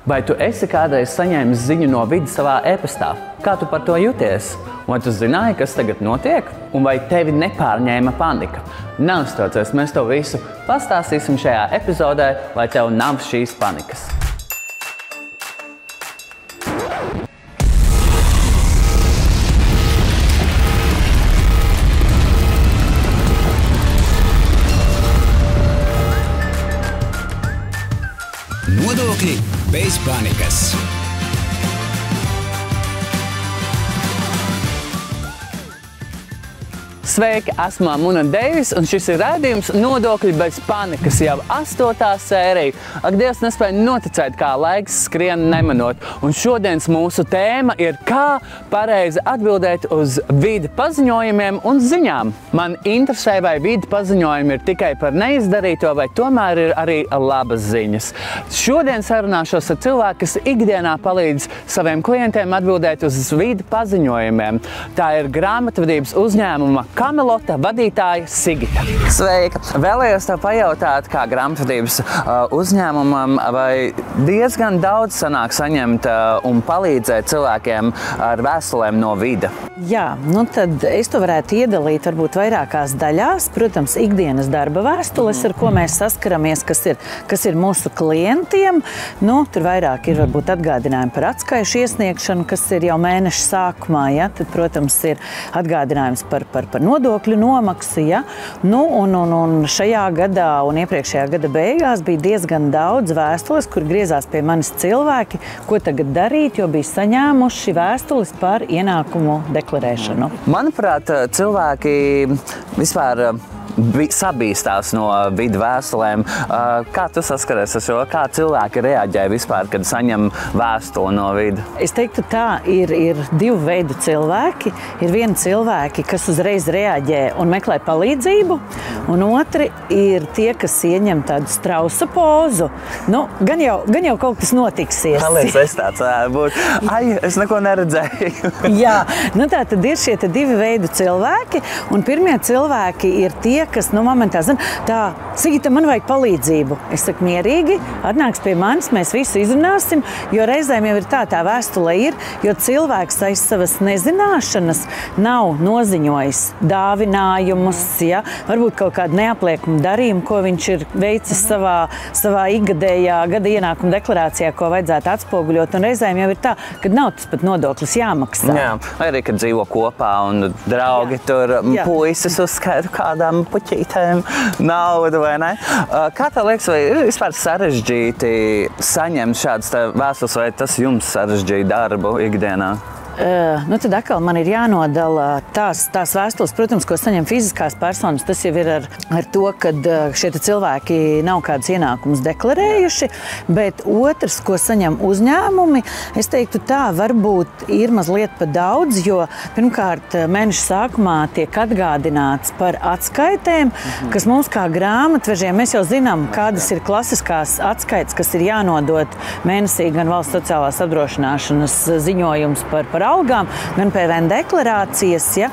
Vai tu esi kādreiz saņēmis ziņu no vides savā e-pastā? Kā tu par to jūties? Vai tu zināji, kas tagad notiek? Un vai tevi nepārņēma panika? Neuztraucies, mēs to visu pastāstīsim šajā epizodē, lai tev nav šīs panikas. Nodokļi bez panikas. Sveiki, esmu Muna Deivis, un šis ir raidījums Nodokļi bez panikas, jau 8. sērija. Ak, Dievs nespēja noticēt, kā laiks skrien nemanot. Un šodienas mūsu tēma ir, kā pareizi atbildēt uz vidi paziņojumiem un ziņām. Man interesē, vai vidi paziņojumi ir tikai par neizdarīto, vai tomēr ir arī labas ziņas. Šodien sarunāšos ar cilvēku, kas ikdienā palīdz saviem klientiem atbildēt uz vidi paziņojumiem. Tā ir grāmatvedības uzņēmuma Kamelota vadītāja Sigita. Sveika! Vēlējos tev pajautāt, kā grāmatvedības uzņēmumam, vai diezgan daudz sanāk saņemt un palīdzēt cilvēkiem ar vēstulēm no vida? Jā, nu tad es to varētu iedalīt varbūt vairākās daļās. Protams, ikdienas darba vēstules, ar ko mēs saskaramies, kas ir mūsu klientiem. Nu, tur vairāk ir varbūt atgādinājumi par atskaišu iesniegšanu, kas ir jau mēneša sākumā. Ja? Tad, protams, ir atgādinājums par nodokļu nomaksu. Ja? Nu, un šajā gadā un iepriekšējā gada beigās bija diezgan daudz vēstules, kur griezās pie manis cilvēki, ko tagad darīt, jo bija saņēmuši vēstules par ienākumu deklarēšanu. Manuprāt, cilvēki vispār sabīstās no vidu vēstulēm. Kā tu saskaries ar šo? Kā cilvēki reaģē vispār, kad saņem vēstuli no vidu? Es teiktu tā, ir divu veidu cilvēki. Ir vieni cilvēki, kas uzreiz reaģē un meklē palīdzību, un otri ir tie, kas ieņem tādu strausa pozu. Nu, gan jau kaut kas notiksies. Kāpēc es tāds būt? Ai, es neko neredzēju. Jā, nu tā tad ir šie divi veidi cilvēki, un pirmie cilvēki ir tie, kas momentā zina, tā, Sigita, man vajag palīdzību. Es saku, mierīgi, atnāks pie manis, mēs visu izrunāsim, jo reizēm jau ir tā vēstule ir, jo cilvēks aiz savas nezināšanas nav noziņojis dāvinājumus, ja? Varbūt kaut kādu neapliekumu darījumu, ko viņš ir veicis savā ikgadējā gada ienākuma deklarācijā, ko vajadzētu atspoguļot, un reizēm jau ir tā, ka nav tas pat nodoklis jāmaksā. Jā, vai arī, kad dzīvo kopā un draugi tur puisis uzskaita kādām puķītēm naudu, vai ne? Kā tā liekas, vai ir vispār sarežģīti saņemt šādas vēstules, vai tas jums sarežģīja darbu ikdienā? Nu, tad atkal man ir jānodala tās vēstules, protams, ko saņem fiziskās personas. Tas jau ir ar to, ka šie cilvēki nav kādus ienākumus deklarējuši, bet otrs, ko saņem uzņēmumi, es teiktu tā, varbūt ir mazliet pa daudz, jo pirmkārt mēneša sākumā tiek atgādināts par atskaitēm, kas mums kā grāmatvežiem, mēs jau zinām, kādas ir klasiskās atskaites, kas ir jānodot mēnesī gan valsts sociālās apdrošināšanas ziņojums par algām, gan PVN deklarācijas. Ja?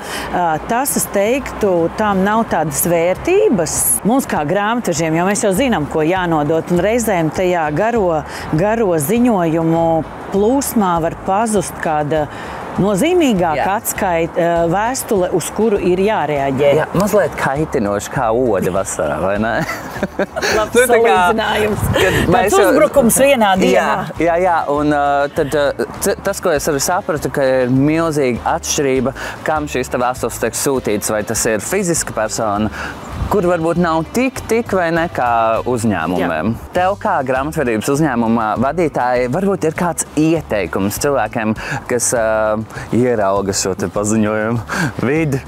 Tas, es teiktu, tām nav tādas vērtības mums kā grāmatvežiem, jo mēs jau zinām, ko jānodot, un reizēm tajā garo ziņojumu plūsmā var pazust kāda nozīmīgāka atskaita vēstule, uz kuru ir jārēģē. Jā, mazliet kaitinoši kā ode vasarā, vai ne? Labs salīdzinājums. Tāds uzbrukums vienā dienā. Jā, un tad tas, ko es arī sapratu, ka ir milzīga atšķirība, kam šīs vēstules tiek sūtītas, vai tas ir fiziska persona, kur varbūt nav tik vai ne kā uzņēmumiem. Jā. Tev kā grāmatvedības uzņēmuma vadītāji varbūt ir kāds ieteikums cilvēkiem, kas ierauga šo paziņojumu vidi?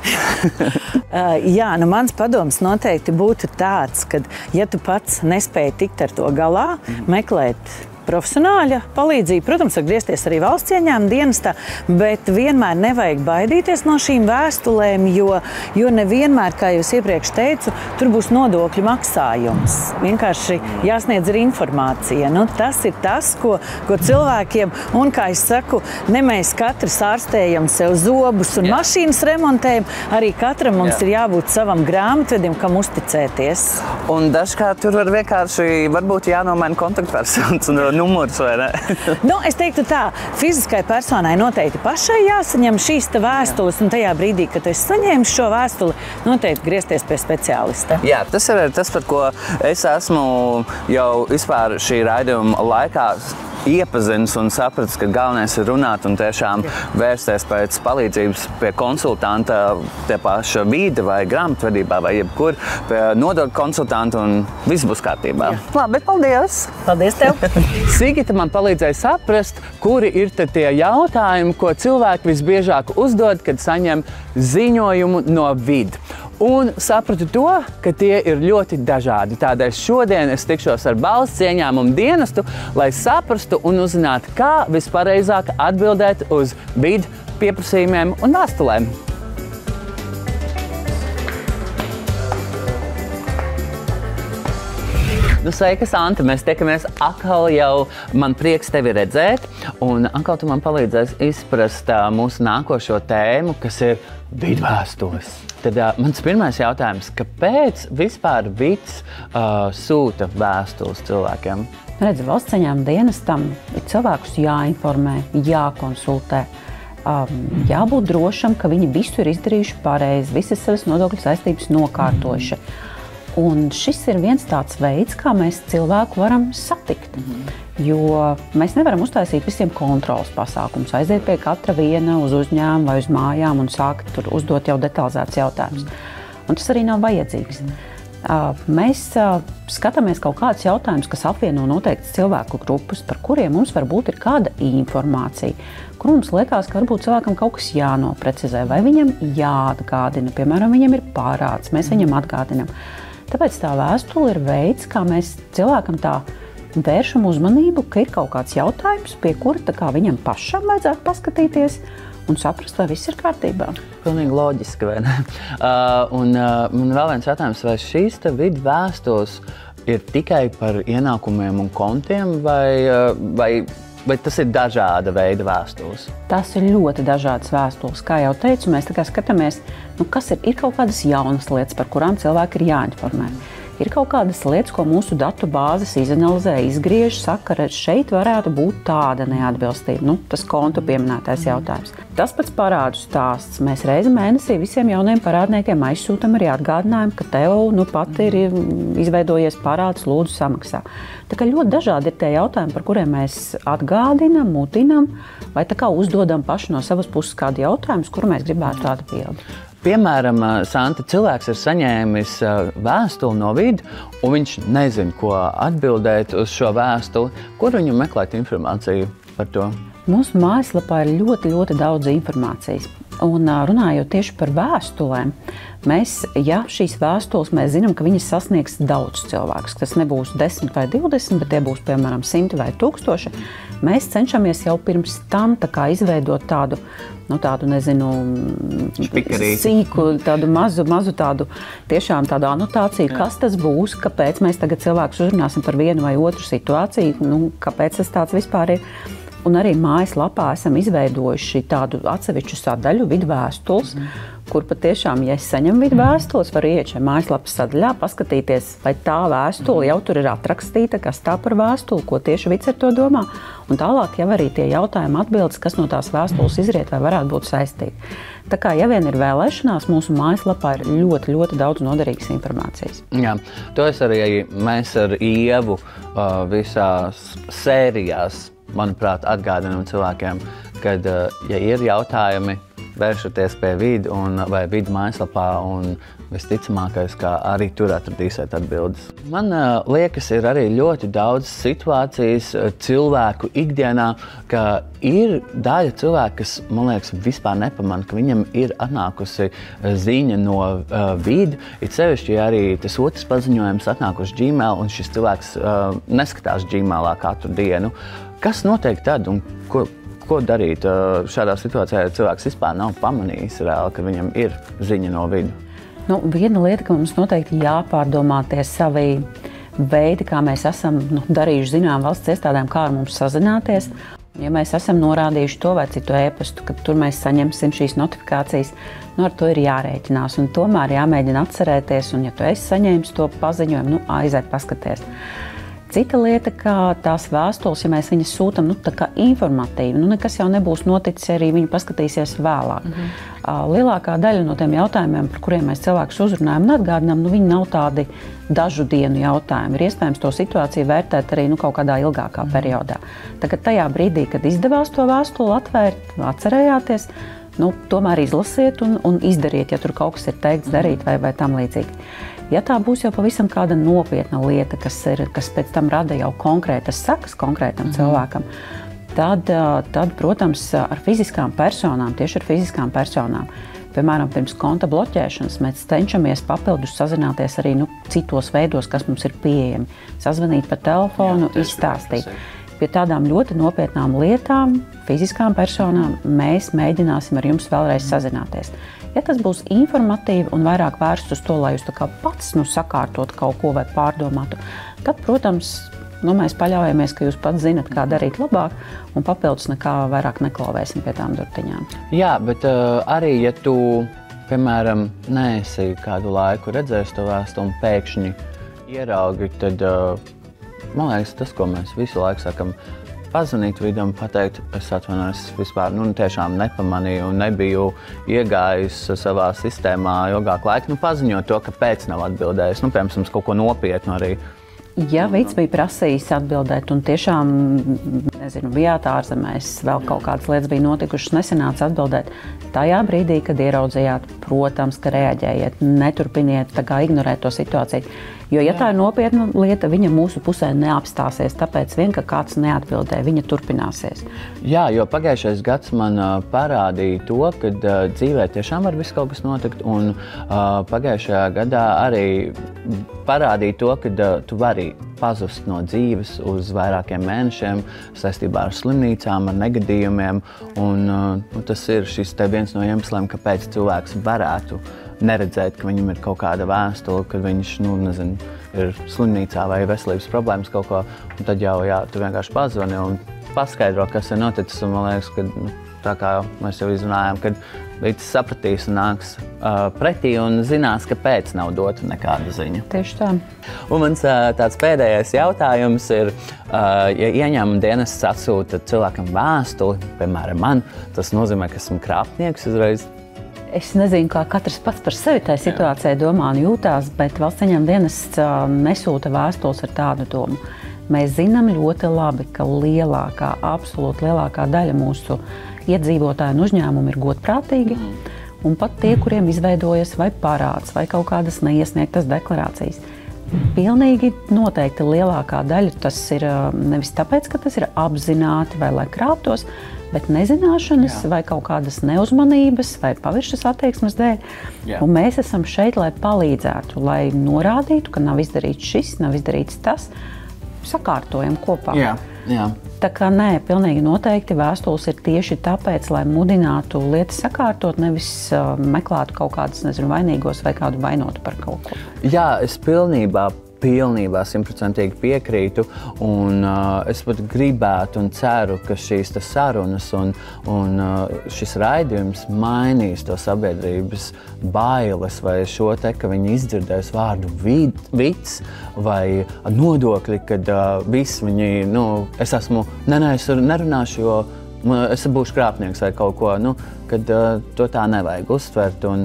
Jā, nu mans padoms noteikti būtu tāds, ka ja tu pats nespēji tikt ar to galā, meklēt profesionāļa palīdzību. Protams, var griezties arī valsts ieņēmuma dienestā, bet vienmēr nevajag baidīties no šīm vēstulēm, jo nevienmēr, kā jau iepriekš teicu, tur būs nodokļu maksājums. Vienkārši jāsniedz arī informācija. Nu, tas ir tas, ko cilvēkiem, un kā es saku, ne mēs katrs ārstējam sev zobus un mašīnas remontējam, arī katram mums ir jābūt savam grāmatvedim, kam uzticēties. Un dažkārt tur var vienkārši varbūt jānomaina kontaktpersonas un numurs, vai ne? Es teiktu tā, fiziskai personai noteikti pašai jāsaņem šīs vēstules, un tajā brīdī, kad tu esi saņēmis šo vēstuli, noteikti griezties pie speciālista. Jā, tas ir tas, par ko es esmu jau vispār šī raidījuma laikā iepazinis un sapratis, ka galvenais ir runāt un tiešām vērsties pēc palīdzības pie konsultanta, tie paša vīde vai grāmatvedībā vai jebkur, pie nodokļu konsultanta un viss būs kārtībā. Labi, paldies! Paldies tev! Sigita man palīdzēja saprast, kuri ir tie jautājumi, ko cilvēki visbiežāk uzdod, kad saņem ziņojumu no vidi. Un sapratu to, ka tie ir ļoti dažādi. Tādēļ šodien es tikšos ar Valsts ieņēmumu dienestu, lai saprastu un uzzinātu, kā vispareizāk atbildēt uz vidu pieprasījumiem un vēstulēm. Sveika, Santa! Mēs tiekamies atkal jau. Man prieks tevi redzēt. Un atkal tu man palīdzēsi izprast mūsu nākošo tēmu, kas ir vidvēstules. Tad mans pirmais jautājums, kāpēc vispār vids sūta vēstules cilvēkiem? Redzi, Valsts ieņēmuma dienestam ir cilvēkus jāinformē, jākonsultē. Jābūt drošam, ka viņi visu ir izdarījuši pareizi, visas savas nodokļu saistības nokārtojuši. Un šis ir viens tāds veids, kā mēs cilvēku varam satikt. Jo mēs nevaram uztaisīt visiem kontrolas pasākumus, aiziet pie katra viena uz uzņēmumu vai uz mājām un sākt tur uzdot jau detalizētus jautājumus. Un tas arī nav vajadzīgs. Mēs skatāmies kaut kādus jautājumus, kas apvieno noteiktas cilvēku grupas, par kuriem mums varbūt ir kāda informācija, kur mums liekas, ka varbūt cilvēkam kaut kas jānoprecizē, vai viņam jāatgādina, piemēram, viņam ir parāds, mēs viņam atgādinām. Tāpēc tā vēstule ir veids, kā mēs cilvēkam tā vēršam uzmanību, ka ir kaut kāds jautājums, pie kura tā kā viņam pašam vajadzētu paskatīties un saprast, vai viss ir kārtībā. Pilnīgi loģiski, vai ne? Man vēl viens jautājums, vai šīs vidu vēstules ir tikai par ienākumiem un kontiem, vai tas ir dažāda veida vēstules? Tas ir ļoti dažādas vēstules. Kā jau teicu, mēs skatāmies, kas ir kaut kādas jaunas lietas, par kurām cilvēki ir jāinformē. Ir kaut kādas lietas, ko mūsu datu bāzes izanalizē, izgriež, saka, ka šeit varētu būt tāda neatbilstība. Tas kontu pieminētais jautājums. Tas pats parādu stāsts. Mēs reizi mēnesī visiem jauniem parādniekiem aizsūtam arī atgādinājumu, ka tev pat ir izveidojies parāds, lūdzu samaksā. Tā kā ļoti dažādi ir tie jautājumi, par kuriem mēs atgādinam, mutinam, vai tā kā uzdodam paši no savas puses kādu jautājumu, kuru mēs gribētu atbildēt. Piemēram, Santa, cilvēks ir saņēmis vēstuli no vidu, un viņš nezina, ko atbildēt uz šo vēstuli. Kur viņu meklēt informāciju par to? Mūsu mājaslapā ir ļoti, ļoti daudz informācijas. Un runājot tieši par vēstulēm, šīs vēstules mēs zinām, ka viņas sasniegs daudz cilvēkus. Tas nebūs 10 vai 20, bet tie būs, piemēram, 100 vai 1000. Mēs cenšamies jau pirms tam izveidot tādu sīku, tādu mazu tādu, tiešām tādu anotāciju, kas tas būs, kāpēc mēs tagad cilvēkus uzrunāsim par vienu vai otru situāciju, kāpēc tas tāds vispār ir. Un arī mājaslapā esam izveidojuši tādu atsevišķu sadaļu vidvēstules, kur patiešām, ja es saņemu vidvēstules, varu iet šajā mājaslapas sadaļā, paskatīties, vai tā vēstule jau tur ir atrakstīta, kas tā par vēstuli, ko tieši vids ar to domā. Un tālāk jau arī tie jautājumi atbildes, kas no tās vēstules izriet vai varētu būt saistīti. Tā kā, ja vien ir vēlēšanās, mūsu mājaslapā ir ļoti, ļoti daudz noderīgas informācijas. Jā, to mēs ar Ievu visās sērijās, manuprāt, atgādinām cilvēkiem, kad, ja ir jautājumi, vēršaties pie vidu vai vidu mājaslapā, un visticamākais, ka arī tur atradīsiet atbildes. Man liekas, ir arī ļoti daudz situācijas cilvēku ikdienā, ka ir daļa cilvēku, kas, man liekas, vispār nepamana, ka viņam ir atnākusi ziņa no vidu, it sevišķi, ja arī tas otrs paziņojums atnākuši Gmail, un šis cilvēks neskatās Gmailā katru dienu. Kas notiek tad un ko darīt šādā situācijā, ja cilvēks vispār nav pamanījis reāli, ka viņam ir ziņa no vidu? Viena lieta, ka mums noteikti jāpārdomā tie savi veidi, kā mēs esam darījuši zinām valsts iestādēm, kā ar mums sazināties. Ja mēs esam norādījuši to vai citu e-pastu, ka tur mēs saņemsim šīs notifikācijas, ar to ir jārēķinās un tomēr jāmēģina atcerēties, un ja tu esi saņēmis to paziņojumu, aiziet paskaties. Cita lieta, ka tās vēstules, ja mēs viņas sūtam, tā kā informatīvi, nekas jau nebūs noticis, arī viņi paskatīsies vēlāk. Lielākā daļa no tiem jautājumiem, par kuriem mēs cilvēkus uzrunājam un atgādinām, viņi nav tādi dažu dienu jautājumi. Ir iespējams to situāciju vērtēt arī kaut kādā ilgākā periodā. Tagad tajā brīdī, kad izdevās to vēstuli atvērt, atcerējāties, tomēr izlasiet un izdariet, ja tur kaut kas ir teikts darīt vai tam līdzīgi. Ja tā būs jau pavisam kāda nopietna lieta, kas pēc tam rada jau konkrētas sekas konkrētam cilvēkam, tad, protams, ar fiziskām personām, tieši ar fiziskām personām, piemēram, pirms konta bloķēšanas, mēs cenšamies papildus sazināties arī citos veidos, kas mums ir pieejami. Sazvanīt pa telefonu, izstāstīt. Pie tādām ļoti nopietnām lietām, fiziskām personām, mēs mēģināsim ar jums vēlreiz sazināties. Ja tas būs informatīvi un vairāk vērsts uz to, lai jūs pats sakārtot kaut ko vai pārdomātu, tad, protams, mēs paļaujamies, ka jūs pats zinat, kā darīt labāk, un papildus nekā vairāk neklauvēsim pie tām durtiņām. Jā, bet arī, ja tu, piemēram, neesi kādu laiku redzējis to vēstuli un pēkšņi ieraugi, tad, man liekas, tas, ko mēs visu laiku sakam, pazvanīt vidam, pateikt, es atvainojos, vispār tiešām nepamanīju un nebiju iegājis savā sistēmā ilgāk laika, paziņot to, kāpēc nav atbildējis, piemēram, kaut ko nopietnu arī. Ja vīds bija prasījis atbildēt un tiešām, bijāt ārzemēs, vēl kaut kādas lietas bija notikušas, nesanāca atbildēt, tajā brīdī, kad ieraudzījāt, protams, ka reaģējiet, neturpiniet ignorēt to situāciju. Jo, ja tā ir nopietna lieta, viņa mūsu pusē neapstāsies, tāpēc ka kāds neatbildē, viņa turpināsies. Jā, jo pagājušais gads man parādīja to, ka dzīvē tiešām var viss kaut kas notikt, un pagājušajā gadā arī parādīja to, ka tu vari pazust no dzīves uz vairākiem mēnešiem saistībā ar slimnīcām, ar negadījumiem, un tas ir viens no iemesliem, kāpēc cilvēks varētu neredzēt, ka viņam ir kaut kāda vēstule, ka viņš, ir slimnīcā vai veselības problēmas kaut ko, un tad jau, tu vienkārši pazvani un paskaidro, kas ir noticis, un man liekas, ka, tā kā mēs jau izrunājām, kad līdz sapratīs un nāks pretī un zinās, kāpēc nav dota nekāda ziņa. Tieši tā. Un mans tāds pēdējais jautājums ir, ja ieņēmuma dienests atsūta cilvēkam vēstuli, piemēram man, tas nozīmē, ka esmu krāpnieks uzreiz. Es nezinu, kā katrs pats par sevi tajā situācijā domā un jūtās, bet valsts ieņēmuma dienests nesūta vēstules ar tādu domu. Mēs zinām ļoti labi, ka absolūti lielākā daļa mūsu iedzīvotāju un uzņēmumu ir godprātīgi, un pat tie, kuriem izveidojas vai parāds, vai kaut kādas neiesniegtas deklarācijas. Pilnīgi noteikti lielākā daļa tas ir nevis tāpēc, ka tas ir apzināti vai lai krāptos, bet nezināšanas vai kaut kādas neuzmanības vai paviršas attieksmes dēļ. Un mēs esam šeit, lai palīdzētu, lai norādītu, ka nav izdarīts šis, nav izdarīts tas, sakārtojam kopā. Jā. Tā kā pilnīgi noteikti vēstules ir tieši tāpēc, lai mudinātu lietas sakārtot, nevis meklētu kaut kādus, vainīgos vai kādu vainotu par kaut ko. Jā, es pilnībā 100% piekrītu, un es pat gribētu un ceru, ka šīs sarunas un šis raidījums mainīs to sabiedrības bailes vai šo ka viņi izdzirdēs vārdu vids vai nodokļi, kad visi viņi, es esmu, es nerunāšu, jo es būšu krāpnieks vai kaut ko, kad to tā nevajag uztvert. Un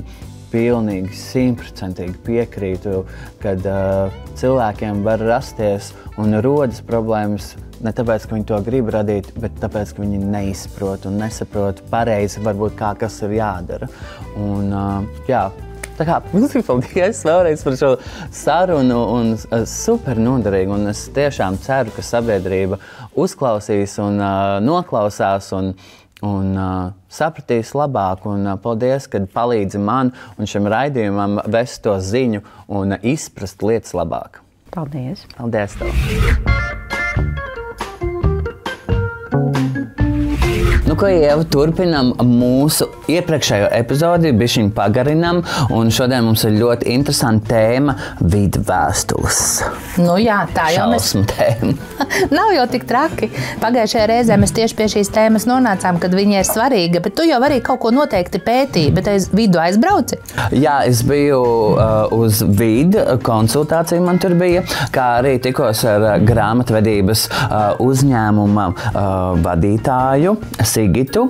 pilnīgi 100% piekrītu, kad cilvēkiem var rasties un rodas problēmas ne tāpēc, ka viņi to grib radīt, bet tāpēc, ka viņi neizprot un nesaprot pareizi, varbūt kā kas ir jādara. Un, tā kā milzīgi paldies vēlreiz par šo sarunu un super noderīgi. Un es tiešām ceru, ka sabiedrība uzklausīs un noklausās un sapratīs labāk, un paldies, kad palīdzi man un šim raidījumam vest to ziņu un izprast lietas labāk. Paldies! Paldies tev! Nu, ko Ieva, turpinam mūsu iepriekšējo epizodi, bišķiņ pagarinam, un šodien mums ir ļoti interesanta tēma – vidu vēstules. Nu jā, tā jau Šausmu tēma. Nav jau tik traki. Pagājušajā reizē mēs tieši pie šīs tēmas nonācām, kad viņa ir svarīga, bet tu jau arī kaut ko noteikti pētīji, bet vidu aizbrauci? Jā, es biju uz vidu konsultāciju, man tur bija, kā arī tikos ar grāmatvedības uzņēmuma vadītāju Sigitu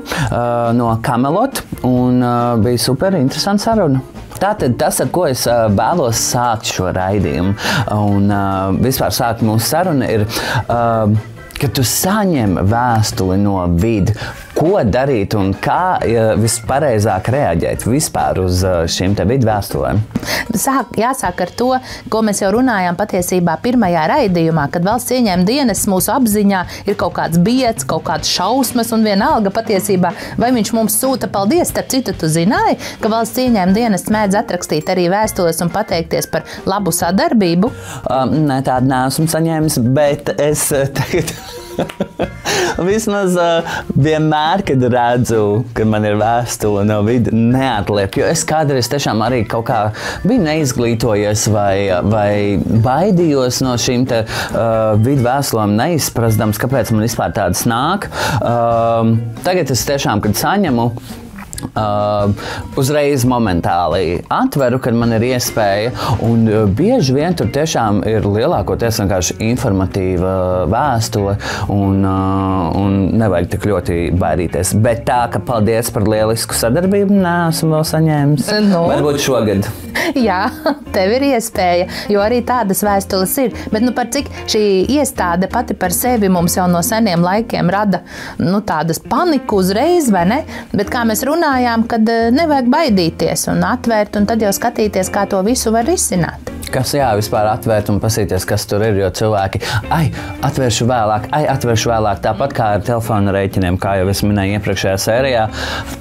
no Camelot, un bija super interesanta saruna. Tātad tas, ar ko es vēlos sākt šo raidījumu, un vispār sākt mūsu sarunu, ir, kad tu saņem vēstuli no vidu, ko darīt un kā vispareizāk reaģēt vispār uz šīm te vidu vēstulēm? Jāsāk ar to, ko mēs jau runājām patiesībā pirmajā raidījumā, kad valsts ieņēmuma dienests mūsu apziņā ir kaut kāds bieds, kaut kāds šausmas un vienalga patiesībā, vai viņš mums sūta paldies. Starp citu, tu zināji, ka valsts ieņēmuma dienests mēdz atrakstīt arī vēstules un pateikties par labu sadarbību? Nē, tādu neesmu saņēmis, bet es tagad... Vismaz vienmēr, kad redzu, kad man ir vēstule no vidu, neatliek. Jo es kādreiz tiešām arī kaut kā biju neizglītojies vai baidījos no šīm te vidu vēstulēm, neizprastams, kāpēc man vispār tādas nāk. Tagad es tiešām, kad saņemu, uzreiz momentāli atveru, kad man ir iespēja, un bieži vien tur tiešām ir lielākoties vienkārši informatīva vēstule, un nevajag tik ļoti baidīties. Bet tā, ka paldies par lielisku sadarbību, neesmu vēl saņēmis. Varbūt šogad. Jā, tev ir iespēja, jo arī tādas vēstules ir. Bet par cik šī iestāde pati par sevi mums jau no seniem laikiem rada tādas paniku uzreiz, vai ne? Bet kā mēs runājām, kad nevajag baidīties un atvērt, un tad jau skatīties, kā to visu var risināt. Kas vispār atvērt un pasīties, kas tur ir, jo cilvēki, atvēršu vēlāk, tāpat kā ar telefona rēķiniem, kā jau es minēju iepriekšējā sērijā.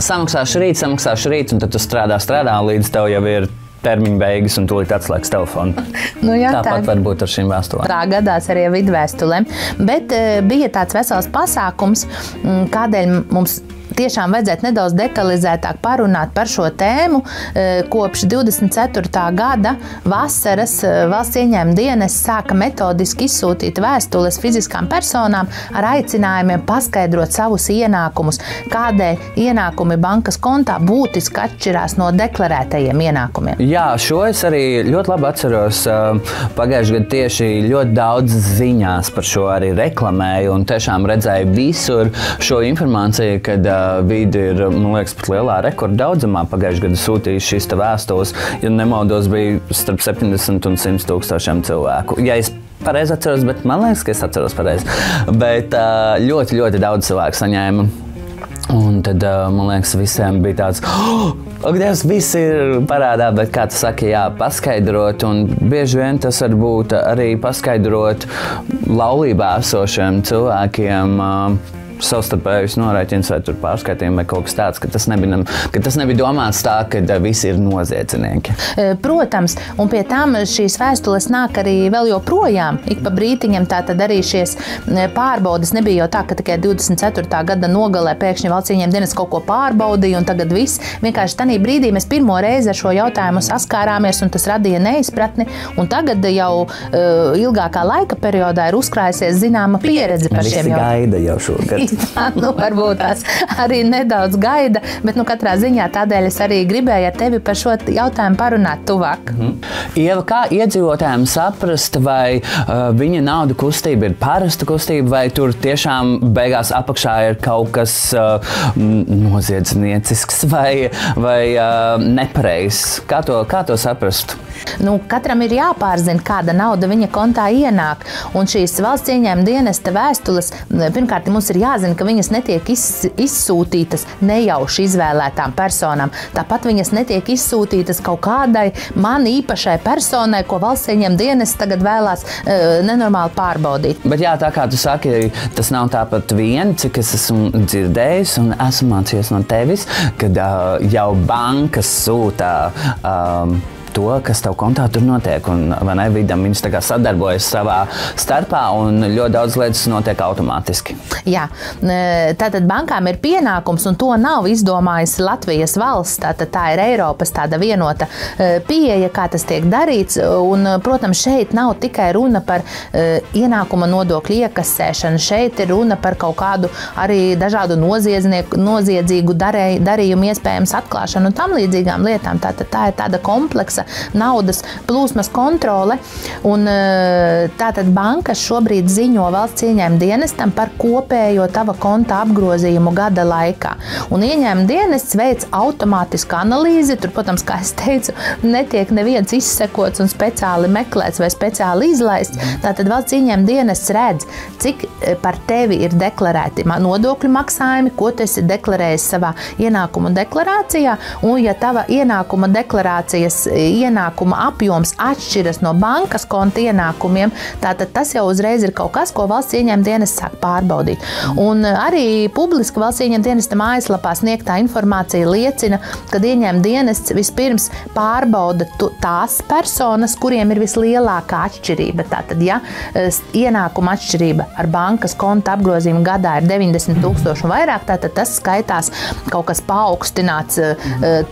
Samaksāšu rīt, un tad tu strādā, līdz tev jau ir termiņa beigas un tūlīt atslēgs telefonu. Tāpat var būt ar šīm vēstulēm. Tā gadās arī ar vidu vēstulēm. Bet bija tāds vesels pasākums, kādēļ mums tiešām vajadzētu nedaudz detalizētāk parunāt par šo tēmu. Kopš 24. gada vasaras valsts ieņēmuma dienests sāka metodiski izsūtīt vēstules fiziskām personām ar aicinājumiem paskaidrot savus ienākumus, kādēļ ienākumi bankas kontā būtiski atšķirās no deklarētajiem ienākumiem. Jā, šo es arī ļoti labi atceros. Pagājušajā gadā tieši ļoti daudz ziņās par šo arī reklamēju un tiešām redzēju visur šo informāciju, kad vidi ir, man liekas, pat lielā rekorda daudzumā pagājušajā gadā sūtījuši šīs te vēstules, ja nemaldos bija starp 70 un 100 tūkstošiem cilvēku. Ja es pareizi atceros, bet man liekas, ka es atceros pareizi. Bet ļoti, ļoti daudz cilvēku saņēma. Un tad, man liekas, visiem bija tāds, ak, Dievs, viss ir parādā, bet kā tu saki, paskaidrot, un bieži vien tas var būt arī paskaidrot laulībā esošiem cilvēkiem, savstarpējus norēķins vai tur pārskaitījumi vai kaut kas tāds, ka tas nebija domāts tā, ka visi ir noziedznieki. Protams, un pie tām šīs vēstules nāk arī vēl joprojām. Ik pa brītiņam tātad arī šies pārbaudes nebija jau tā, ka tikai 24. gada nogalē pēkšņi valsts ieņēmuma dienests kaut ko pārbaudīja un tagad viss. Vienkārši tanī brīdī mēs pirmo reizi ar šo jautājumu saskārāmies un tas radīja neizpratni, un tagad jau ilgākā laika periodā ir uzkrājusies zināma pieredze par šiem jautājumiem. Gaida jau šogad. Varbūt tās arī nedaudz gaida, bet katrā ziņā tādēļ es arī gribēju ar tevi par šo jautājumu parunāt tuvāk. Ieva, kā iedzīvotājiem saprast, vai viņa naudu kustība ir parasta kustība, vai tur tiešām beigās apakšā ir kaut kas noziedzniecisks vai nepareizs? Kā to saprast? Katram ir jāpārzina, kāda nauda viņa kontā ienāk, un šīs valsts ieņēmuma dienesta vēstules, pirmkārt, mums ir jāzina, ka viņas netiek izsūtītas nejauši izvēlētām personām. Tāpat viņas netiek izsūtītas kaut kādai man īpašai personai, ko valsts ieņēmuma dienests tagad vēlās nenormāli pārbaudīt. Bet tā kā tu saki, tas nav tāpat vien, cik es esmu dzirdējis un esmu mācījies no tevis, kad jau bankas sūta to, kas tev kontā tur notiek. Un, vai ne, vidam viņas tā kā sadarbojas savā starpā un ļoti daudz lietas notiek automātiski. Jā, tātad bankām ir pienākums, un to nav izdomājusi Latvijas valsts. Tātad tā ir Eiropas tāda vienota pieeja, kā tas tiek darīts. Un, protams, šeit nav tikai runa par ienākuma nodokļu iekasēšanu. Šeit ir runa par kaut kādu arī dažādu noziedzīgu darījumu iespējams atklāšanu un tam līdzīgām lietām. Tātad tā ir tāda kompleksa naudas plūsmas kontrole. Un tātad bankas šobrīd ziņo valsts ieņēmuma dienestam par kopējo tava konta apgrozījumu gada laikā. Un ieņēmuma dienests veic automātisku analīzi. Tur, protams, kā es teicu, netiek neviens izsekots un speciāli meklēts vai speciāli izlaists. Tātad valsts ieņēmuma dienests redz, cik par tevi ir deklarēti nodokļu maksājumi, ko tu esi deklarējis savā ienākuma deklarācijā. Un ja tava ienākuma deklarācijas ienākuma apjoms atšķiras no bankas konta ienākumiem, tātad tas jau uzreiz ir kaut kas, ko valsts ieņēmuma dienests sāk pārbaudīt. Un arī publiski valsts ieņēmuma dienesta mājaslapā sniegtā informācija liecina, ka ieņēmuma dienests vispirms pārbauda tās personas, kuriem ir vislielākā atšķirība. Tātad, ja ienākuma atšķirība ar bankas konta apgrozījumu gadā ir 90 000 un vairāk, tātad tas skaitās kaut kas paaugstināts,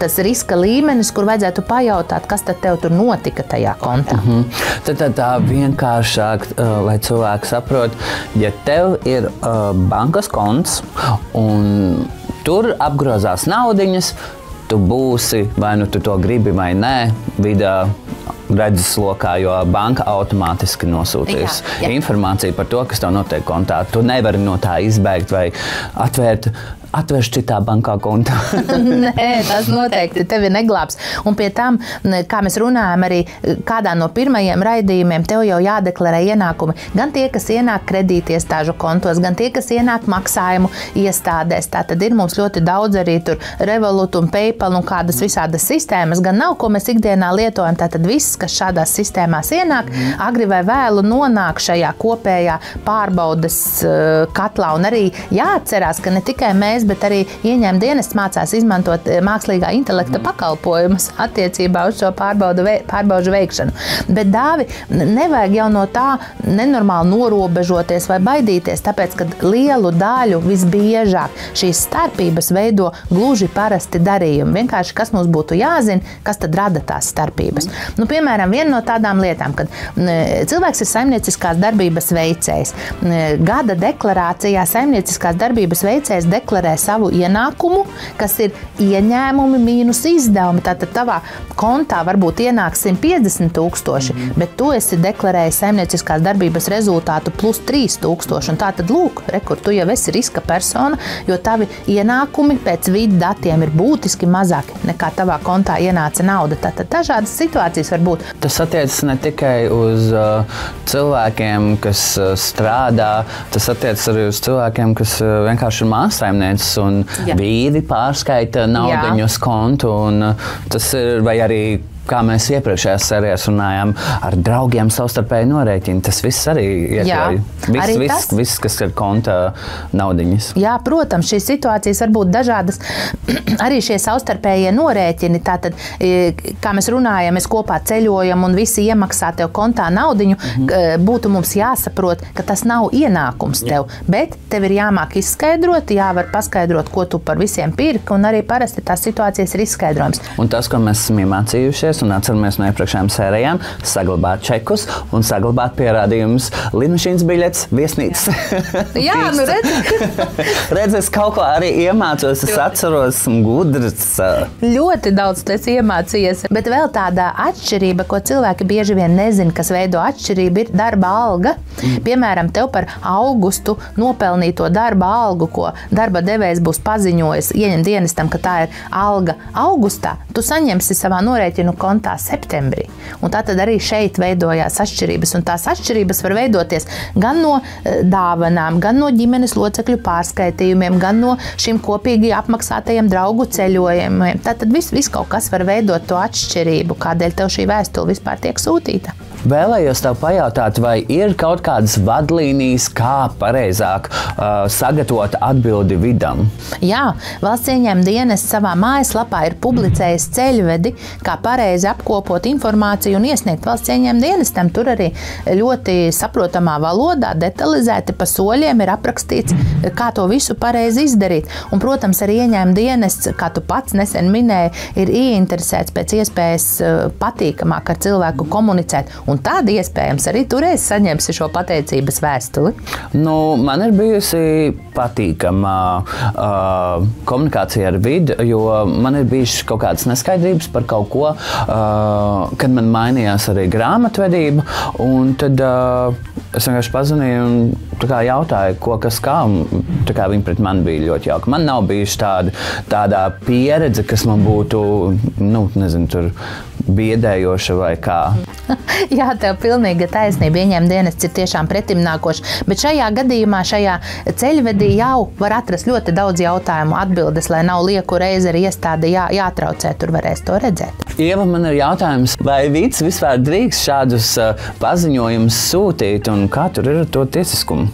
tas riska līmenis, kur vajadzētu pajautāt, kas tad tev tur notika tajā kontā. Tad tā vienkāršāk, lai cilvēki saprot, ja tev ir bankas konts un tur apgrozās naudiņas, tu būsi, vai nu tu to gribi vai nē, vidā redzeslokā, jo banka automātiski nosūtīs informāciju par to, kas tev notiek kontā. Tu nevari no tā izbēgt vai atvērst citā bankā kontā. Nē, tas noteikti tevi neglābs. Un pie tam, kā mēs runājam arī kādā no pirmajiem raidījumiem, tev jau jādeklarē ienākumi. Gan tie, kas ienāk kredītiestāžu kontos, gan tie, kas ienāk maksājumu iestādēs. Tātad ir mums ļoti daudz arī tur Revolut un PayPal un kādas visādas sistēmas. Gan nav, ko mēs ikdienā lietojam. Tātad viss, kas šādās sistēmās ienāk, agri vai vēlu nonāk šajā kopējā pārbaudes katlā. Un arī jāatcerās, ka ne tikai mēs, bet arī ieņēmuma dienests mācās izmantot mākslīgā intelekta pakalpojumus attiecībā uz šo pārbaužu veikšanu. Bet, Dāvi, nevajag jau no tā nenormāli norobežoties vai baidīties, tāpēc, ka lielu daļu visbiežāk šīs starpības veido gluži parasti darījumi. Vienkārši, kas mums būtu jāzina, kas tad rada tās starpības. Nu, piemēram, viena no tādām lietām, kad cilvēks ir saimnieciskās darbības veicējs. Gada deklarācijā saimnieciskās darbības veicējs deklarē savu ienākumu, kas ir ieņēmumi mīnus izdevumi. Tātad tavā kontā varbūt ienāk 150 000, bet tu esi deklarējis saimnieciskās darbības rezultātu plus 3 000. Un tātad, lūk, rekur, tu jau esi riska persona, jo tavi ienākumi pēc vidu datiem ir būtiski mazāki nekā tavā kontā ienāca nauda. Tātad dažādas situācijas var būt. Tas attiecas ne tikai uz cilvēkiem, kas strādā, tas attiecas arī uz cilvēkiem, kas vienkārši ir mājsaimnieci un vīri pārskaita naudiņu uz kontu. Un tas ir, vai arī, kā mēs iepriekšējās sērijās runājām, ar draugiem savstarpēji norēķini. Tas viss arī iekļauj. Viss, kas ir konta naudiņas. Jā, protams, šīs situācijas var būt dažādas. Arī šie savstarpējie norēķini, tātad, kā mēs runājam, mēs kopā ceļojam un visi iemaksā tev kontā naudiņu, būtu mums jāsaprot, ka tas nav ienākums tev, bet tev ir jāmāk izskaidrot, jāvar paskaidrot, ko tu par visiem pirki, un arī parasti tās situācijas ir izskaidrojums. Un tas, ko mēs esam iemācījušies un atceramies no iepriekšējām sērijām, saglabāt čekus un saglabāt pierādījumus, lidmašīnas biļetes, viesnīcas. Jā, nu redz. Redz, es kaut ko arī iemācos, es atceros, esmu gudrs. Ļoti daudz tu esi iemācījies, bet vēl tāda atšķirība, ko cilvēki bieži vien nezina, kas veido atšķirību, ir darba alga. Piemēram, tev par augustu nopelnīto darba algu, ko darba devējs būs paziņojis ieņem dienestam, ka tā ir alga augustā, tu saņemsi savā norēķinu kontā septembrī. Un tātad arī šeit veidojās atšķirības. Un tās atšķirības var veidoties gan no dāvanām, gan no ģimenes locekļu pārskaitījumiem, gan no šim kopīgi apmaksātajiem draugu ceļojumiem. Tātad viss kaut kas var veidot to atšķirību, kādēļ tev šī vēstule vispār tiek sūtīta. Vēlējos tev pajautāt, vai ir kaut kādas vadlīnijas, kā pareizāk sagatavot atbildi vidam? Jā, Valsts ieņēmuma dienests savā mājaslapā ir publicējis ceļvedi, kā pareizi apkopot informāciju un iesniegt Valsts ieņēmuma dienestam. Tur arī ļoti saprotamā valodā, detalizēti pa soļiem ir aprakstīts, kā to visu pareizi izdarīt. Un, protams, arī ieņēmuma dienests, kā tu pats nesen minēji, ir ieinteresēts pēc iespējas patīkamāk ar cilvēku komunicēt. Un tad iespējams arī toreiz saņemsi šo pateicības vēstuli. Nu, man ir bijusi patīkama komunikācija ar vidu, jo man ir bijušas kaut kādas neskaidrības par kaut ko, kad man mainījās arī grāmatvedība. Un tad es vienkārši pazvanīju un jautāju, ko kas kā. Viņi pret mani bija ļoti jauki. Man nav bijuši tāda pieredze, kas man būtu, nezinu, tur biedējoša vai kā. Jā, tev pilnīga taisnība. Ieņēmuma dienests ir tiešām pretimnākošs, bet šajā gadījumā, šajā ceļvedī jau var atrast ļoti daudz jautājumu atbildes, lai nav lieku reizi ar iestādi jātraucē, tur varēs to redzēt. Ieva, man ir jautājums, vai vids vispār drīkst šādus paziņojumus sūtīt un kā tur ir ar to tiesiskumu?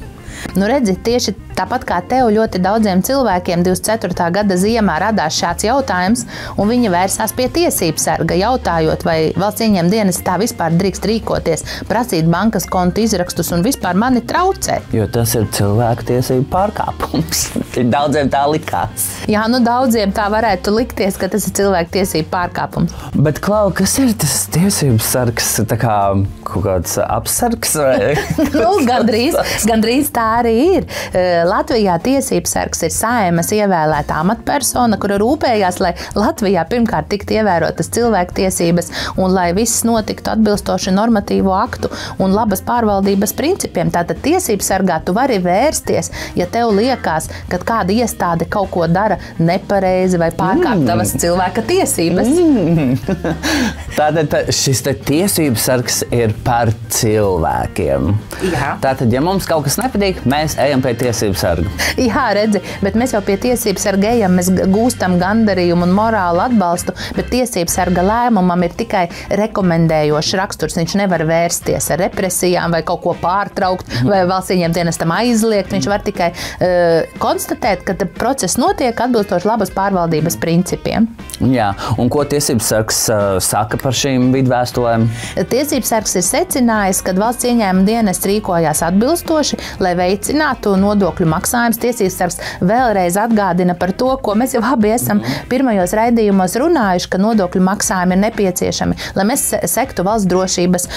Nu, redzi, tieši tāpat kā tev, ļoti daudziem cilvēkiem 24. gada ziemā radās šāds jautājums, un viņi vērsās pie tiesības sarga, jautājot, vai Valsts ieņēmuma dienests tā vispār drīkst rīkoties, prasīt bankas kontu izrakstus un vispār mani traucēt. Jo tas ir cilvēku tiesību pārkāpums. Daudziem tā likās. Jā, daudziem tā varētu likties, ka tas ir cilvēku tiesību pārkāpums. Bet, Klau, kas ir tas tiesību sargs? Tā kā kaut kāds apsargs? Gandrīz tā arī ir. Latvijā tiesības sargs ir Saeimas ievēlēta amatpersona, kura rūpējās, lai Latvijā pirmkārt tiktu ievērotas cilvēktiesības un lai viss notiktu atbilstoši normatīvo aktu un labas pārvaldības principiem. Tātad tiesības sargā tu vari vērsties, ja tev liekas, ka kāda iestāde kaut ko dara nepareizi vai pārkāp tavas cilvēka tiesības. Tātad šis tiesības sargs ir par cilvēkiem. Jā. Tātad, ja mums kaut kas nepatīk, mēs ejam pie tiesības sarga. Jā, redzi, bet mēs jau pie tiesības sarga ejam, mēs gūstam gandarījumu un morālu atbalstu, bet tiesības sarga lēmumam ir tikai rekomendējošs raksturs. Viņš nevar vērsties ar represijām vai kaut ko pārtraukt vai Valsts ieņēmuma dienestam aizliegt. Viņš var tikai konstatēt, ka process notiek atbilstoši labas pārvaldības principiem. Jā, un ko tiesības sargs saka par šīm vidvēstulēm? Tiesības sargs ir secinājis, ka Valsts ieņēmuma dienests rīkojās atbilstoši, lai veicinātu nodokļu maksājumus. Tiesības sargs vēlreiz atgādina par to, ko mēs jau abi esam pirmajos raidījumos runājuši, ka nodokļu maksājumi ir nepieciešami, lai mēs sektu valsts drošības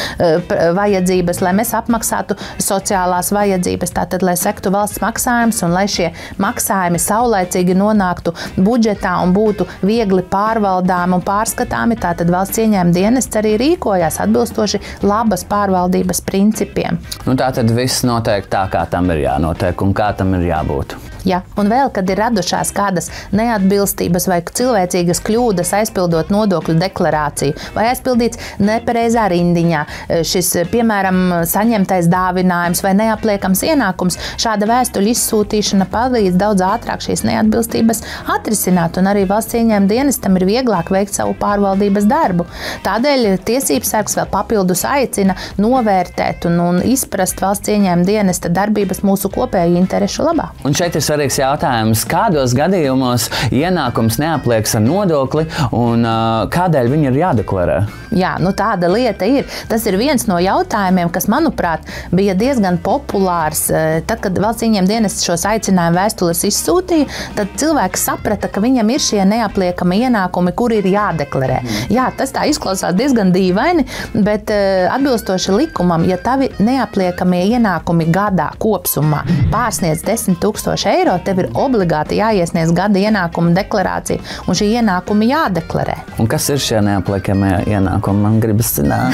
vajadzības, lai mēs apmaksātu sociālās vajadzības, tātad, lai sektu valsts maksājumus un lai šie maksājumi saulaicīgi nonāktu budžetā un būtu viegli pārvaldāmi un pārskatāmi, tātad Valsts ieņēmuma dienests arī rīkojās atbilstoši labas pārvaldības principiem. Tātad viss notiek tā, kā tam ir jānotiek un kā tam ir jābūt. Jā, un vēl, kad ir radušās kādas neatbilstības vai cilvēcīgas kļūdas aizpildot nodokļu deklarāciju vai aizpildīts nepareizā rindiņā, šis, piemēram, saņemtais dāvinājums vai neapliekams ienākums, šāda vēstuļu izsūtīšana palīdz daudz ātrāk šīs neatbilstības atrisināt, un arī Valsts ieņēmuma dienestam ir vieglāk veikt savu pārvaldības darbu. Tādēļ tiesības sargs vēl papildus aicina novērtēt un izprast Valsts ieņēmuma dienesta darbības mūsu kopēju interešu labā. Un šeit ir svarīgs jautājums, kādos gadījumos ienākums neapliekas ar nodokli un kādēļ viņi ir jādeklarē? Jā, tāda lieta ir. Tas ir viens no jautājumiem, kas, manuprāt, bija diezgan populārs. Tad, kad Valsts ieņēmuma dienests šos aicinājumu vēstules izsūtīja, tad cilvēki saprata, ka viņam ir šie neapliekami ienākumi, kuri ir jādeklarē. Jā, tas tā izklausās diezgan dīvaini, bet atbilstoši likumam, ja tavi neapliekamie ienākumi gadā kopsumā pārsniedz 10 000 eiro, tev ir obligāti jāiesniedz gada ienākuma deklarācija, un šī ienākuma jādeklarē. Un kas ir šie neapliekamie ienākumi? Man gribas zināt.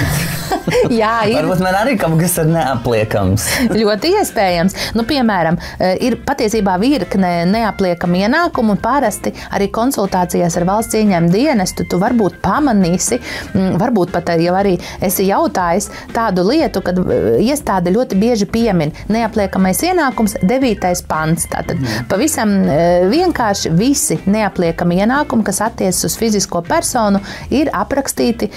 Jā, ir. Varbūt man arī kaut kas ir neapliekams. Ļoti iespējams. Piemēram, ir patiesībā virkne neapliekami ienākumu, un parasti arī konsultācijās ar Valsts ieņēmuma dienestu tu varbūt pamanīsi, varbūt pat jau arī esi jautājis tādu lietu, kad iestāde ļoti bieži piemin neapliekamais ienākums 9. pants. Tātad Tātad pavisam vienkārši visi neapliekami ienākumi, kas attiecas uz fizisko personu, ir aprakstīti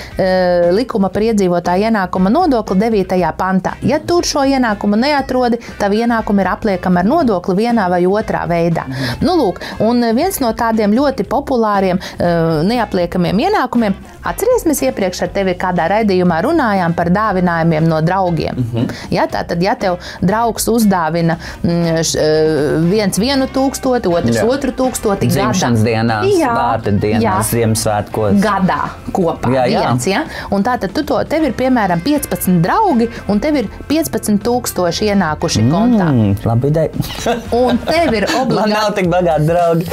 likuma par iedzīvotāju ienākuma nodokli 9. pantā. Ja tur šo ienākumu neatrodi, tavi ienākumi ir apliekami ar nodokli vienā vai otrā veidā. Nu, lūk, un viens no tādiem ļoti populāriem neapliekamiem ienākumiem, atceries, mēs iepriekš ar tevi kādā raidījumā runājām par dāvinājumiem no draugiem. Ja, tātad, ja tev draugs uzdāvina viens 1,000, otrs 2,000 dzimšanas dienās, vārda dienās, Ziemassvētkos. Gadā kopā viens, ja? Un tātad tev ir, piemēram, 15 draugi, un tev ir 15,000 ienākuši kontā. Labi ideja. Un tev ir obligāti... Man nav tik bagāti draugi.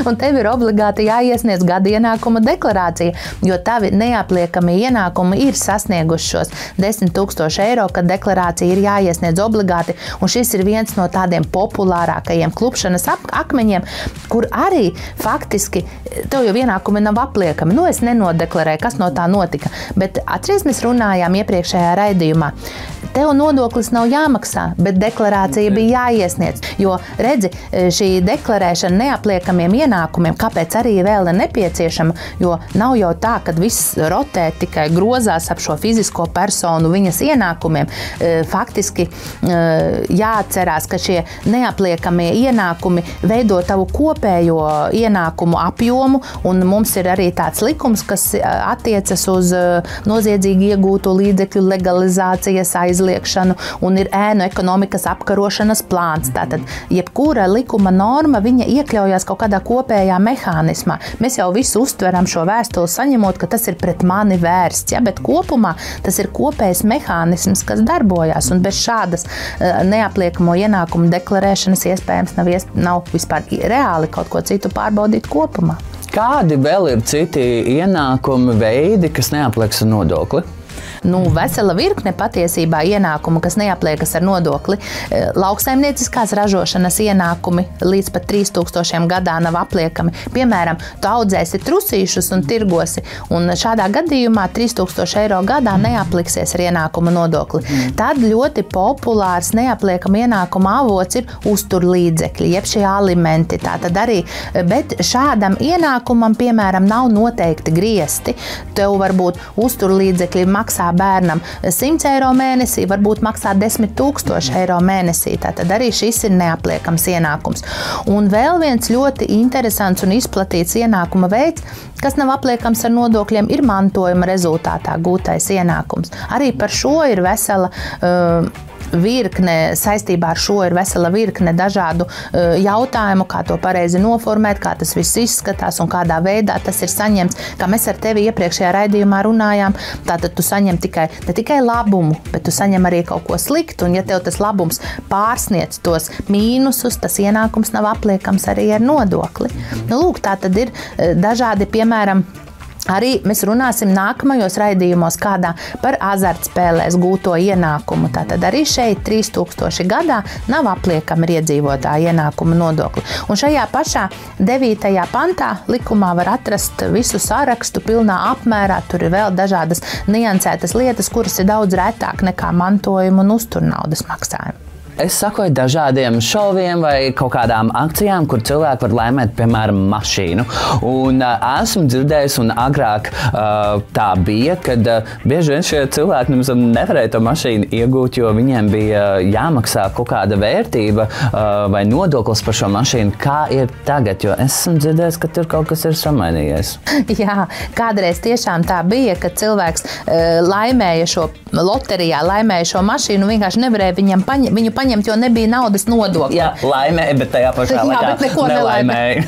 Un tev ir obligāti jāiesniedz gada ienākuma deklarācija, jo tavi neapliekamie ienākumi ir sasnieguši šos 10,000 eiro, kad deklarācija ir jāiesniedz obligāti. Un šis ir viens no tādiem populārākajiem klupšanas akmeņiem, kur arī faktiski tev jau ienākumi nav apliekami. Nu, es nenodeklarēju, kas no tā notika, bet atceries, mēs runājām iepriekšējā raidījumā. Tev nodoklis nav jāmaksā, bet deklarācija bija jāiesniedz, jo, redzi, šī deklarēšana neapliekamiem ienākumiem, kāpēc arī vēl ir nepieciešama, jo nav jau tā, ka viss rotē tikai grozās ap šo fizisko personu viņas ienākumiem. Faktiski jāatcerās, ka šie neapliekamie ienākumi veido tavu kopējo ienākumu apjomu, un mums ir arī tāds likums, kas attiecas uz noziedzīgi iegūto līdzekļu legalizācijas aizliekšanu, un ir ēnu ekonomikas apkarošanas plāns. Tātad, jebkura likuma norma, viņa iekļaujās kaut kādā kopējā mehānismā. Mēs jau visu uztveram šo vēstuli saņemot, ka tas ir pret mani vērsts, ja? Bet kopumā tas ir kopējs mehānisms, kas darbojās, un bez šādas neapliekamo ienākumu deklarēšanas iespējams nav vispār reāli kaut ko citu pārbaudīt kopumā. Kādi vēl ir citi ienākumi veidi, kas neapliekas ar nodokli? Nu, vesela virkne patiesībā ienākumu, kas neapliekas ar nodokli. Lauksaimnieciskās ražošanas ienākumi līdz pat 3,000 gadā nav apliekami. Piemēram, tu audzēsi trusīšus un tirgosi, un šādā gadījumā 3,000 eiro gadā neapliksies ar ienākumu nodokli. Tad ļoti populārs neapliekama ienākuma avots ir uzturlīdzekļi, jeb šie alimenti. Tātad arī, bet šādam ienākumam, piemēram, nav noteikti griesti. Tev varbūt uzturlīdzekļi maksā bērnam 100 eiro mēnesī, varbūt maksā 10,000 eiro mēnesī. Tātad arī šis ir neapliekams ienākums. Un vēl viens ļoti interesants un izplatīts ienākuma veids, kas nav apliekams ar nodokļiem, ir mantojuma rezultātā gūtais ienākums. Arī par šo ir vesela virkne, saistībā ar šo ir vesela virkne dažādu jautājumu, kā to pareizi noformēt, kā tas viss izskatās un kādā veidā tas ir saņemts. Kā mēs ar tevi iepriekšējā raidījumā runājām, tātad tu saņem ne tikai labumu, bet tu saņem arī kaut ko sliktu, un ja tev tas labums pārsniedz tos mīnusus, tas ienākums nav apliekams arī ar nodokli. Nu, lūk, tā tad ir dažādi, piemēram, arī mēs runāsim nākamajos raidījumos kādā par azartspēlēs gūto ienākumu. Tātad arī šeit 3,000 gadā nav apliekami ar iedzīvotāju ienākumu nodokli. Un šajā pašā 9. pantā likumā var atrast visu sarakstu pilnā apmērā. Tur ir vēl dažādas niansētas lietas, kuras ir daudz retāk nekā mantojuma un uzturnaudas maksājumi. Es sakoju dažādiem šoviem vai kaut kādām akcijām, kur cilvēki var laimēt, piemēram, mašīnu. Un esmu dzirdējis, un agrāk tā bija, kad bieži vien šie cilvēki nemaz nevarēja to mašīnu iegūt, jo viņiem bija jāmaksā kaut kāda vērtība vai nodoklis par šo mašīnu. Kā ir tagad? Jo es esmu dzirdējis, ka tur kaut kas ir samainījies. Jā, kādreiz tiešām tā bija, ka cilvēks laimēja šo loterijā, laimēja šo mašīnu, vienkārši nevarēja viņu paņemt, jo nebija naudas nodokļa. Jā, laimēja, bet tajā pašā laikā nelaimēja.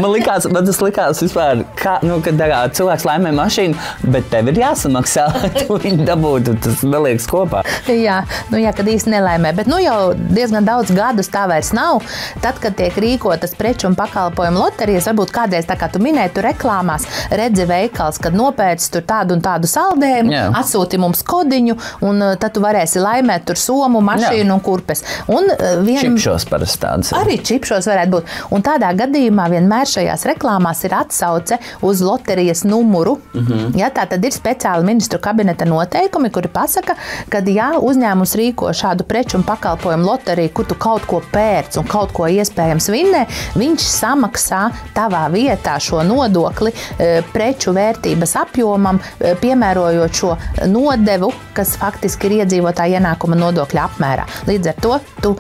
Man tas likās vispār, kad cilvēks laimē mašīnu, bet tev ir jāsamaksā, lai tu viņu dabūtu, tas neliekas kopā. Jā, kad īsti nelaimē, bet jau diezgan daudz gadus tā vairs nav. Tad, kad tiek rīkotas preču un pakalpojumu loterijas, varbūt kādreiz, tā kā tu minēji, tu reklāmās redzi veikals, kad nopērci tur tādu un tādu saldējumu, atsūti mums kodiņu, un tad tu varēsi laimēt tur somu, mašīnu un kurpes. Čipšos parasti tādas. Arī čipšos varētu būt. Un tādā gadījumā vienmēr šajās reklāmās ir atsauce uz loterijas numuru. Ja, tā tad ir speciāli ministru kabineta noteikumi, kuri pasaka, ka ja uzņēmums rīko šādu preču un pakalpojumu loteriju, kur tu kaut ko pērc un kaut ko iespējams vinnē, viņš samaksā tavā vietā šo nodokli preču vērtības apjomam, piemērojot šo nodevu, kas faktiski ir iedzīvotāja ienākuma nodokļa apmērā. Līdz ar to tu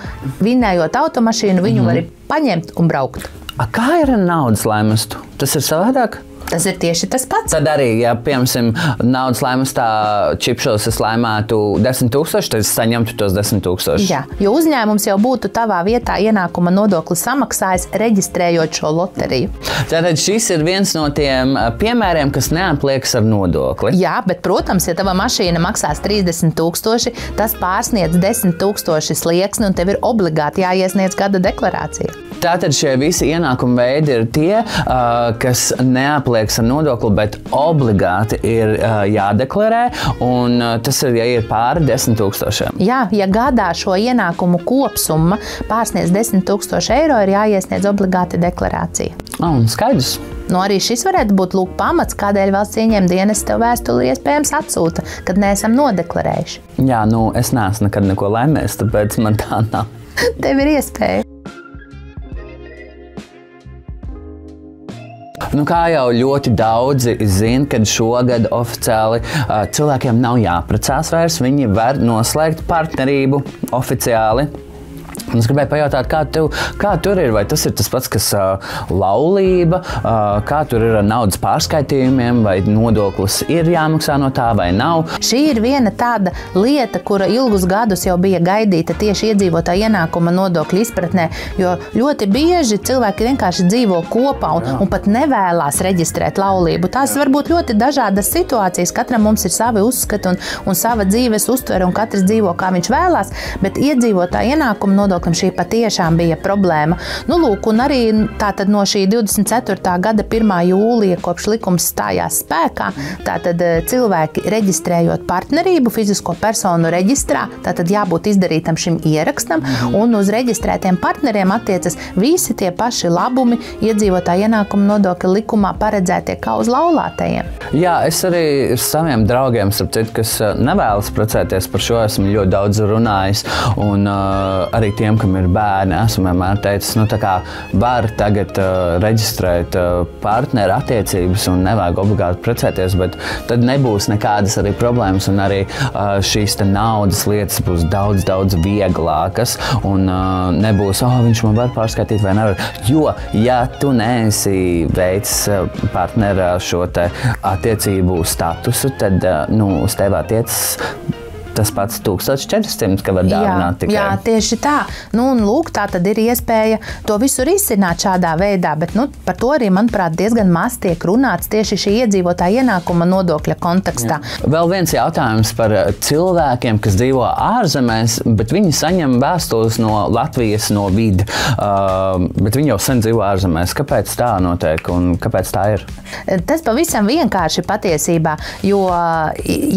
vinnējot automašīnu, viņu vari paņemt un braukt. Kā ir ar naudas laimestu? Tas ir savādāk? Tas ir tieši tas pats. Tad arī, ja, piemēram, naudas laimestā čipšos es laimētu 10 000, tad es saņemtu tos 10 000. Jā, jo uzņēmums jau būtu tavā vietā ienākuma nodokli samaksājis, reģistrējot šo loteriju. Tātad šis ir viens no tiem piemēriem, kas neapliekas ar nodokli. Jā, bet, protams, ja tava mašīna maksās 30 000, tas pārsniedz 10 000 slieksni un tev ir obligāti jāiesniedz gada deklarācija. Tātad šie visi ienākuma veidi ir tie, kas neapliekas ar nodokli, bet obligāti ir jādeklarē, un tas ir, ja ir pāri 10 000. Jā, ja gadā šo ienākumu kopsumma pārsniedz 10 000 eiro, ir jāiesniedz obligāti deklarācija. Skaidrs. Arī šis varētu būt pamats, kādēļ valsts ieņēmuma dienests tev vēstuli iespējams atsūta, kad neesam nodeklarējuši. Jā, es neesmu nekad neko laimējis, tāpēc man tā nav. Tev ir iespēja. Kā jau ļoti daudzi zina, kad šogad oficiāli cilvēkiem nav jāprecās vairs, viņi var noslēgt partnerību oficiāli. Un es gribēju pajautāt, kā tur ir, vai tas ir tas pats, kas laulība, kā tur ir ar naudas pārskaitījumiem, vai nodoklis ir jāmaksā no tā vai nav. Šī ir viena tāda lieta, kura ilgus gadus jau bija gaidīta tieši iedzīvotāja ienākuma nodokļa izpratnē, jo ļoti bieži cilvēki vienkārši dzīvo kopā un pat nevēlās reģistrēt laulību. Tās var būt ļoti dažādas situācijas, katram mums ir savi uzskati un sava dzīves uztvere, un katrs dzīvo, kā viņš vēlās, bet iedzīvotāja ienākuma nodokļa šī patiešām bija problēma. Un arī tātad no šī 24. gada 1. jūlija, kopš likums stājās spēkā, tātad cilvēki reģistrējot partnerību fizisko personu reģistrā, tātad jābūt izdarītam šim ierakstam, un uz reģistrētiem partneriem attiecas visi tie paši labumi iedzīvotāja ienākuma nodokļa likumā paredzētie kā uz laulātajiem. Jā, es arī saviem draugiem, starp citu, kas nevēlas precēties, par šo esmu ļoti daudz runājis, un arī tiem, kam ir bērni, esmu vienmēr teicis, var tagad reģistrēt partneru attiecības un nevajag obligāti precēties, bet tad nebūs nekādas arī problēmas, un arī šīs naudas lietas būs daudz, daudz vieglākas, un nebūs, viņš man var pārskaitīt vai nevar, jo, ja tu neesi veicis partnera šo te attiecību statusu, tad, uz tevi attiecas tas pats 1400, ka var dāvināt tikai. Jā, tieši tā. Tā tad ir iespēja to visu risināt šādā veidā, bet par to arī, manuprāt, diezgan maz tiek runāts tieši šī iedzīvotāja ienākuma nodokļa kontekstā. Jā. Vēl viens jautājums par cilvēkiem, kas dzīvo ārzemēs, bet viņi saņem vēstules no Latvijas, no vidi, bet viņi jau sen dzīvo ārzemēs. Kāpēc tā notiek un kāpēc tā ir? Tas pavisam vienkārši patiesībā, jo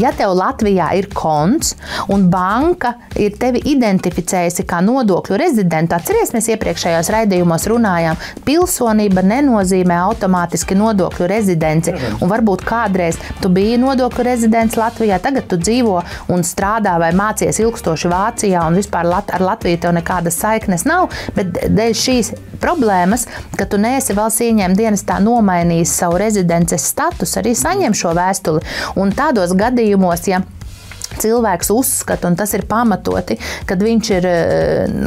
ja tev Latvijā ir konts, un banka ir tevi identificējusi kā nodokļu rezidentu. Atceries, mēs iepriekšējos raidījumos runājām, pilsonība nenozīmē automātiski nodokļu rezidenci. Un varbūt kādreiz tu biji nodokļu rezidents Latvijā, tagad tu dzīvo un strādā vai mācies ilgstoši Vācijā un vispār ar Latviju tev nekādas saiknes nav, bet dēļ šīs problēmas, ka tu neesi valsts ieņēmuma dienestā nomainījis savu rezidences statusu, arī saņem šo vēstuli. Un tādos gadījumos, ja cilvēks uzskata, un tas ir pamatoti, kad viņš ir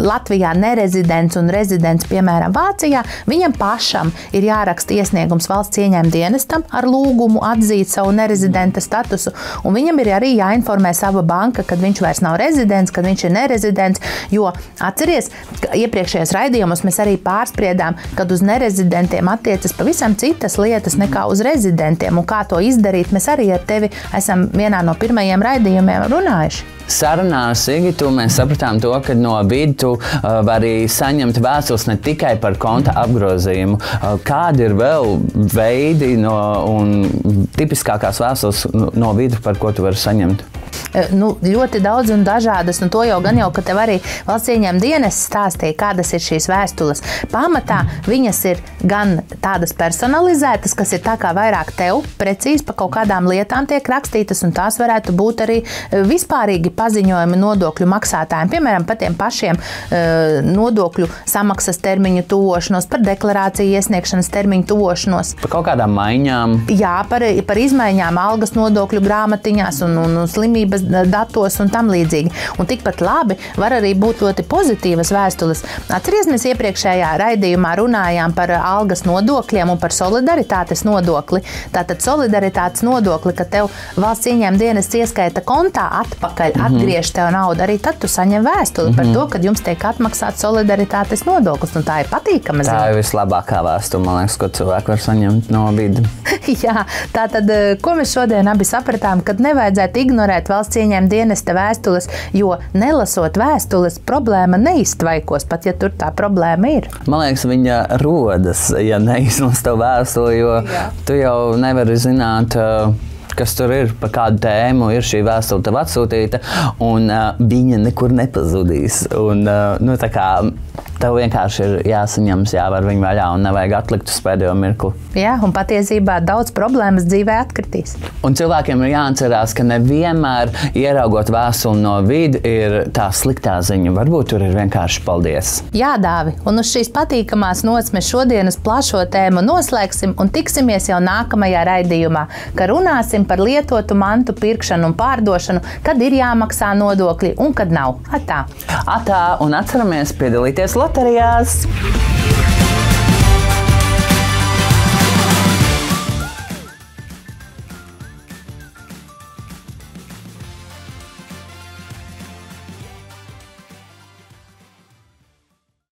Latvijā nerezidents un rezidents, piemēram, Vācijā, viņam pašam ir jāraksta iesniegums valsts ieņēmuma dienestam ar lūgumu atzīt savu nerezidenta statusu, un viņam ir arī jāinformē sava banka, kad viņš vairs nav rezidents, kad viņš ir nerezidents, jo atceries, ka iepriekšējos raidījumos mēs arī pārspriedām, kad uz nerezidentiem attiecas pavisam citas lietas nekā uz rezidentiem, un kā to izdarīt, mēs arī ar tevi esam vienā no pirmajiem raidījumiem runājuši. Sarunā ar Sigitu mēs sapratām to, ka no vidu arī saņemt vēstules ne tikai par konta apgrozījumu. Kādi ir vēl veidi un tipiskākās vēstules no vidu, par ko tu vari saņemt? ļoti daudz un dažādas, un to jau gan ka tev arī valsts ieņēmuma dienests stāstīja, kādas ir šīs vēstules. Pamatā viņas ir gan tādas personalizētas, kas ir tā kā vairāk tev precīzi pa kaut kādām lietām tiek rakstītas, un tās varētu būt arī vispārīgi paziņojumi nodokļu maksātājiem, piemēram, par tiem pašiem nodokļu samaksas termiņu tuvošanos, par deklarāciju iesniegšanas termiņu tuvošanos. Par kaut kādām maiņām. Jā, par izmaiņām algas nodokļu grāmatiņās un slimības datos un tam līdzīgi. Un tikpat labi var arī būt ļoti pozitīvas vēstules. Atceries, mēs iepriekšējā raidījumā runājām par algas nodokļiem un par solidaritātes nodokli. Tātad solidaritātes nodokli, ka tev valsts ieņēmuma dienests ieskaita kontā atpakaļ, atgriež tev naudu, arī tad tu saņem vēstuli par to, ka jums tiek atmaksāts solidaritātes nodoklis, un tā ir patīkama ziņa. Tā ir vislabākā vēstule, man liekas, ko cilvēki var saņemt no vidi. Jā, tātad, ko mēs šodien abi sapratām, kad nevajadzētu ignorēt valsts ieņēmuma dienesta vēstules, jo nelasot vēstules, problēma neiztvaikos, pat ja tur tā problēma ir. Man liekas, viņa rodas, ja neizlas to vēstuli, jo tu jau nevari zināt, kas tur ir, par kādu tēmu ir šī vēstule tev atsūtīta, un viņa nekur nepazudīs. Un, tā kā tev vienkārši ir jāsaņems, jāvar viņu vaļā un nevajag atlikt uz pēdējo mirkli. Jā, un patiesībā daudz problēmas dzīvē atkritīs. Un cilvēkiem ir jāatcerās, ka nevienmēr ieraugot vēstuli no vidi ir tā sliktā ziņa. Varbūt tur ir vienkārši paldies. Jā, Dāvi, un uz šīs patīkamās nots mēs šodienas plašo tēmu noslēgsim un tiksimies jau nākamajā raidījumā, ka runāsim par lietotu mantu pirkšanu un pārdošanu, kad ir jāmaksā nodokļi un kad nav. Atā! Atā, un atceramies piedalīties loterijās!